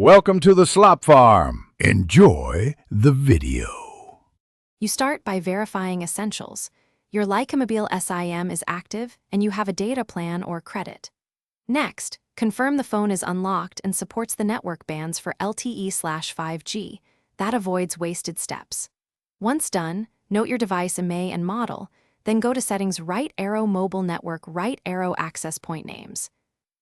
Welcome to the slop farm. Enjoy the video. You start by verifying essentials. Your Lycamobile SIM is active and you have a data plan or credit. Next, confirm the phone is unlocked and supports the network bands for LTE/5G. That avoids wasted steps. Once done, note your device IMEI and model, then go to Settings, right arrow Mobile Network, right arrow Access Point Names.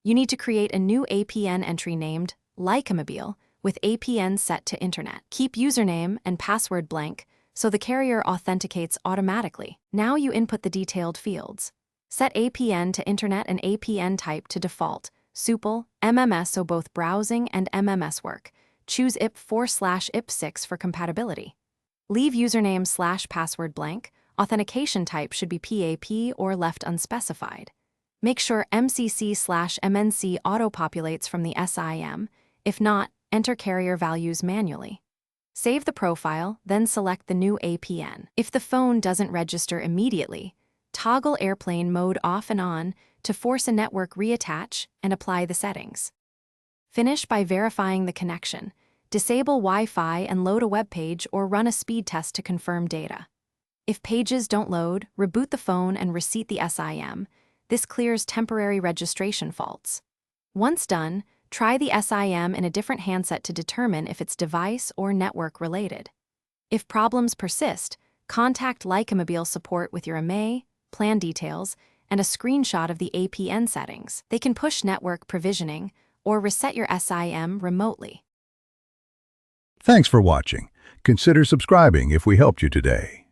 You need to create a new APN entry named Lycamobile with APN set to Internet. Keep username and password blank so the carrier authenticates automatically. Now you input the detailed fields. Set APN to Internet and APN type to default, SUPL, MMS so both browsing and MMS work. Choose IP4/IP6 for compatibility. Leave username/password blank. Authentication type should be PAP or left unspecified. Make sure MCC/MNC auto-populates from the SIM. If not, enter carrier values manually. Save the profile, then select the new APN. If the phone doesn't register immediately, toggle airplane mode off and on to force a network reattach and apply the settings. Finish by verifying the connection. Disable Wi-Fi and load a web page or run a speed test to confirm data. If pages don't load, reboot the phone and reset the SIM. This clears temporary registration faults. Once done, try the SIM in a different handset to determine if it's device or network related. If problems persist, contact Lycamobile support with your IMEI, plan details, and a screenshot of the APN settings. They can push network provisioning or reset your SIM remotely. Thanks for watching. Consider subscribing if we helped you today.